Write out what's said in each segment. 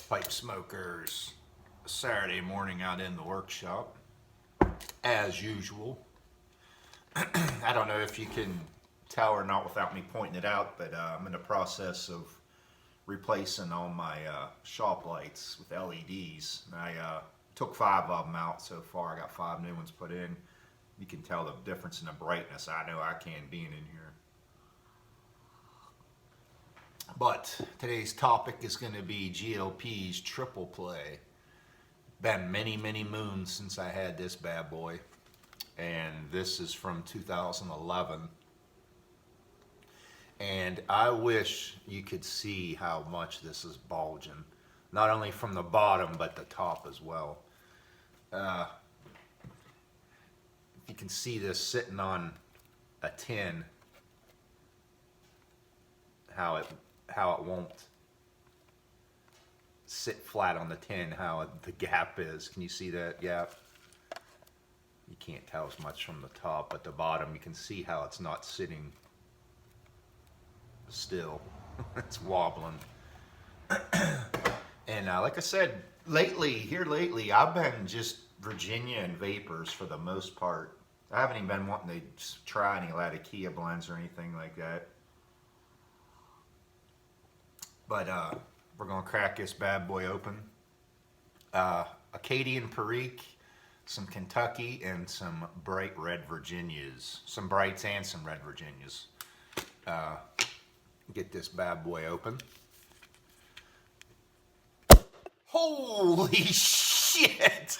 Pipe smokers. Saturday morning out in the workshop, as usual. I don't know if you can tell or not without me pointing it out, but I'm in the process of replacing all my shop lights with LEDs. I took 5 of them out so far. I got 5 new ones put in. You can tell the difference in the brightness. I know I can being in here. But today's topic is going to be GLP's triple play. Been many moons since I had this bad boy, and this is from 2011. And I wish you could see how much this is bulging, not only from the bottom but the top as well. If you can see this sitting on a tin, how it won't sit flat on the tin, how the gap is. Can you see that gap? You can't tell as much from the top, but the bottom you can see how it's not sitting still. It's wobbling. And like I said, lately I've been just Virginia and vapors for the most part. I haven't even been wanting to try any Latakia blends or anything like that. But we're going to crack this bad boy open. Acadian Perique, some Kentucky, and some bright red Virginias. Some brights and some red Virginias. Get this bad boy open. Holy shit!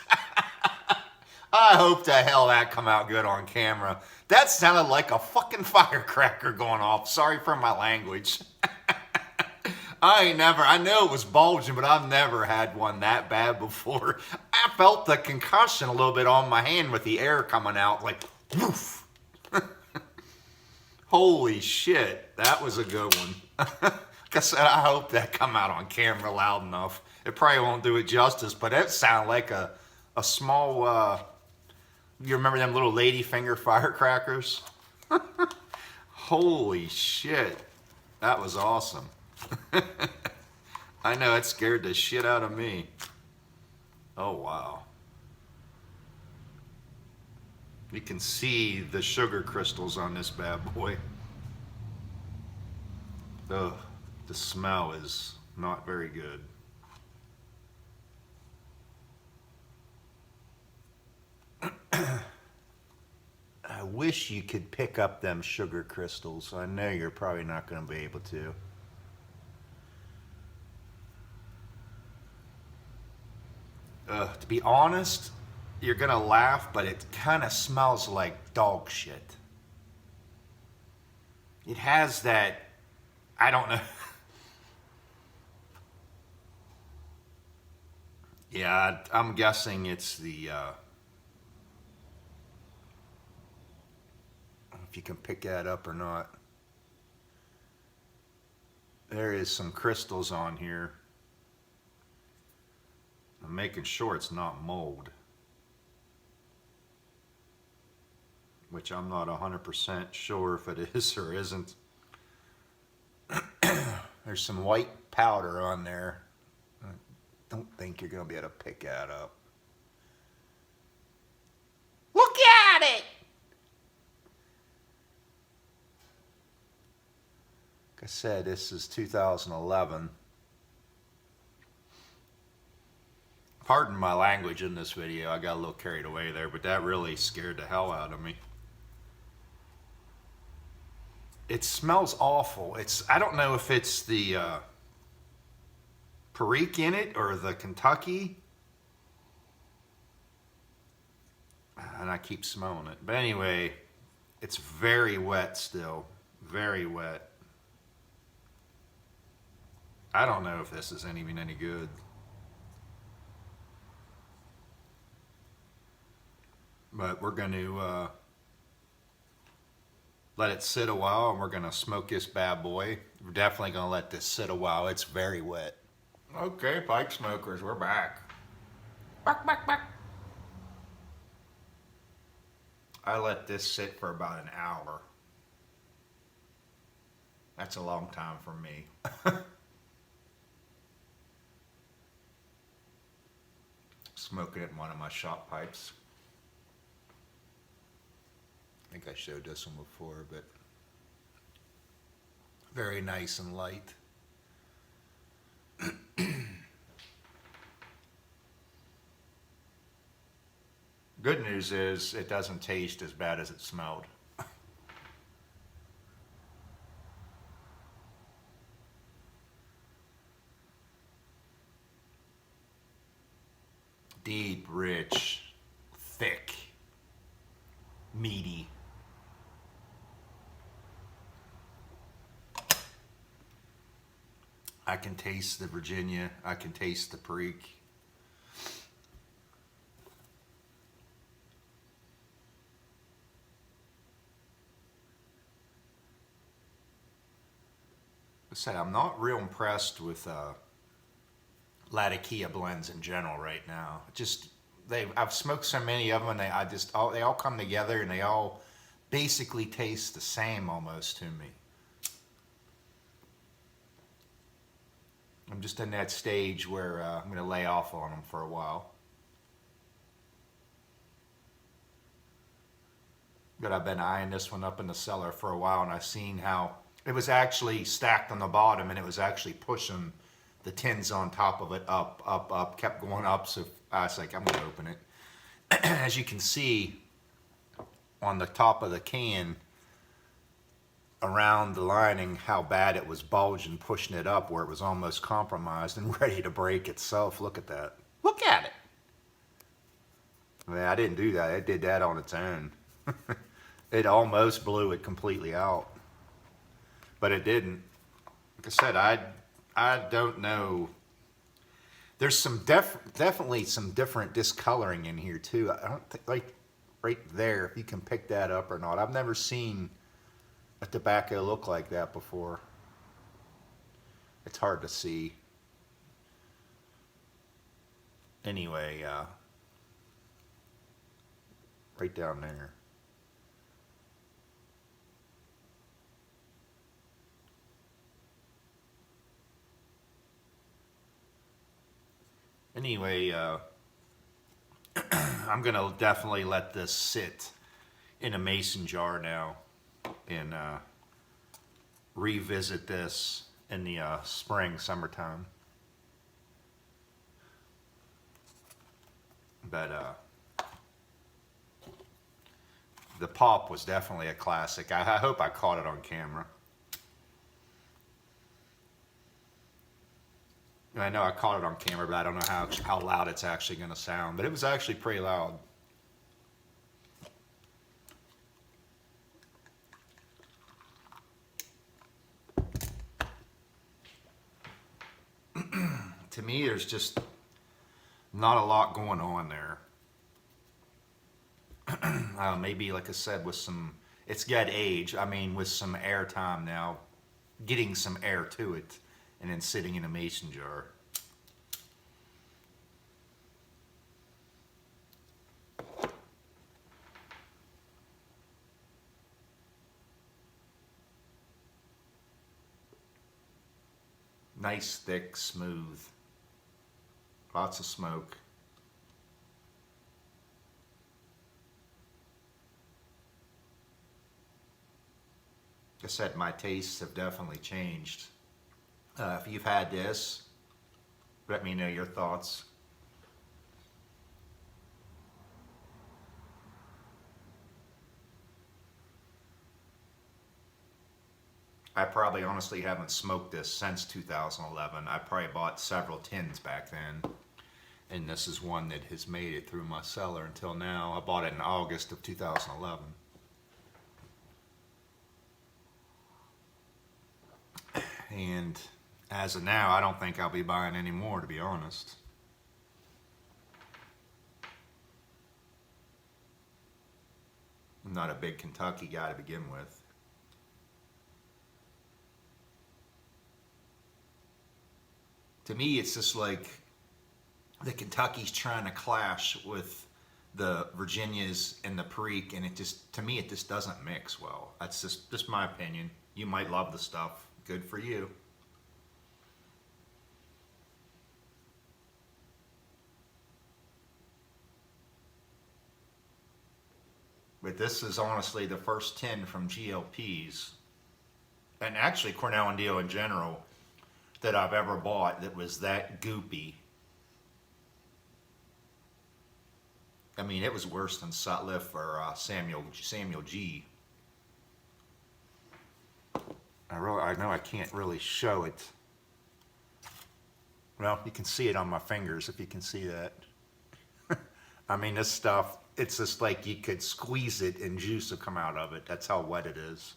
I hope the hell that come out good on camera. That sounded like a fucking firecracker going off. Sorry for my language. I know it was bulging, but I've never had one that bad before. I felt the concussion a little bit on my hand with the air coming out, like, woof. Holy shit, that was a good one. Like I said, I hope that come out on camera loud enough. It probably won't do it justice, but it sounded like a small, you remember them little lady finger firecrackers? Holy shit, that was awesome. I know, it scared the shit out of me. Oh wow. You can see the sugar crystals on this bad boy. Ugh, the smell is not very good. I wish you could pick up them sugar crystals. I know you're probably not going to be able to. To be honest, you're going to laugh, but it kind of smells like dog shit. It has that, I don't know. Yeah, I'm guessing it's the, if you can pick that up or not. There is some crystals on here. I'm making sure it's not mold, which I'm not 100% sure if it is or isn't. There's some white powder on there. I don't think you're going to be able to pick that up. Look at it! Like I said, this is 2011. Pardon my language in this video, I got a little carried away there, but that really scared the hell out of me. It smells awful. I don't know if it's the Perique in it or the Kentucky. And I keep smelling it. But anyway, it's very wet still. Very wet. I don't know if this is even any good. But we're going to let it sit a while, and we're going to smoke this bad boy. We're definitely going to let this sit a while. It's very wet. Okay, pipe smokers, we're back. Back. I let this sit for about an hour. That's a long time for me. Smoking it in one of my shop pipes. I think I showed this one before, but very nice and light. Good news is it doesn't taste as bad as it smelled. Deep, rich, thick, meaty. I can taste the Virginia. I can taste the Preak. I said I'm not real impressed with Latakia blends in general right now. I've smoked so many of them, and they all come together, and they all basically taste the same almost to me. I'm just in that stage where I'm going to lay off on them for a while. But I've been eyeing this one up in the cellar for a while, and I've seen how it was actually stacked on the bottom, and it was actually pushing the tins on top of it up, kept going up. So I was like, I'm going to open it. As you can see on the top of the can, around the lining, how bad it was bulging, pushing it up where it was almost compromised and ready to break itself. Look at that. Look at it. I mean, I didn't do that. It did that on its own. It almost blew it completely out, but it didn't. Like I said, I don't know. There's some definitely some different discoloring in here too. I don't think, like right there, if you can pick that up or not. I've never seen a tobacco look like that before. It's hard to see. Anyway, right down there. Anyway, I'm gonna definitely let this sit in a mason jar now and revisit this in the spring, summertime. But the pop was definitely a classic. I hope I caught it on camera. I know I caught it on camera, but I don't know how loud it's actually going to sound. But it was actually pretty loud. To me, there's just not a lot going on there. Maybe, like I said, with some, it's got age. I mean, with some air time now, getting some air to it, and then sitting in a mason jar. Nice, thick, smooth. Lots of smoke. Like I said, my tastes have definitely changed. If you've had this, let me know your thoughts. I probably honestly haven't smoked this since 2011. I probably bought several tins back then. And this is one that has made it through my cellar until now. I bought it in August of 2011. And as of now, I don't think I'll be buying any more, to be honest. I'm not a big Kentucky guy to begin with. To me, it's just like the Kentucky's trying to clash with the Virginias and the Perique, and it just, to me, it just doesn't mix well. That's just my opinion. You might love the stuff. Good for you. this is honestly the first tin from GLP's, and actually Cornell and Dio in general, that I've ever bought that was that goopy. I mean, it was worse than Sutliff or Samuel G. I know I can't really show it. Well, you can see it on my fingers if you can see that. I mean, this stuff, it's just like you could squeeze it and juice will come out of it. That's how wet it is.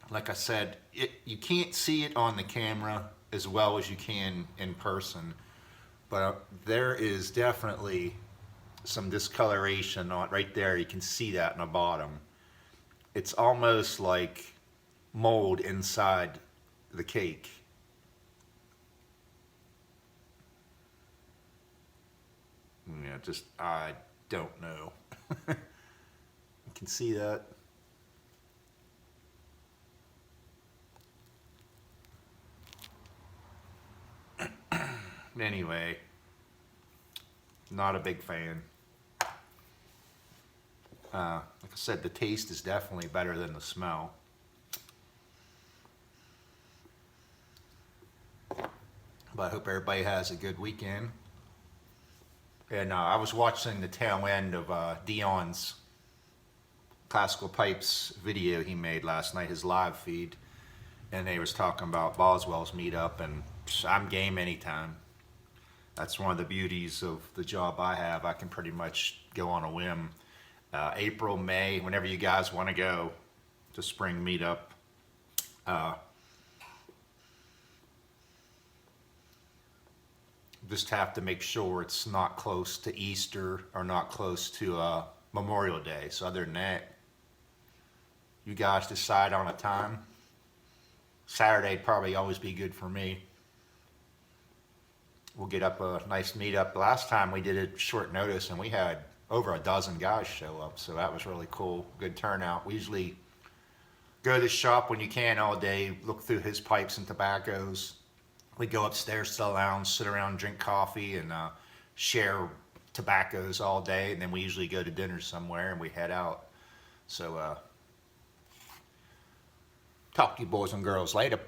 Like I said, you can't see it on the camera as well as you can in person, but there is definitely some discoloration on right there. You can see that in the bottom. It's almost like mold inside the cake. Yeah, just, I don't know. You can see that. Anyway, not a big fan. Like I said, the taste is definitely better than the smell. But I hope everybody has a good weekend. And I was watching the tail end of Dion's Classical Pipes video he made last night, his live feed. And they was talking about Boswell's meetup, and I'm game anytime. That's one of the beauties of the job I have. I can pretty much go on a whim. April, May, whenever you guys want to go to spring meetup. Just have to make sure it's not close to Easter or not close to Memorial Day. So other than that, you guys decide on a time. Saturday'd probably always be good for me. We'll get up a nice meetup. Last time we did it short notice and we had over a dozen guys show up, so that was really cool. Good turnout. We usually go to the shop when you can all day, look through his pipes and tobaccos. We go upstairs to the lounge, sit around, drink coffee, and share tobaccos all day, and then we usually go to dinner somewhere and we head out. So talk to you boys and girls later.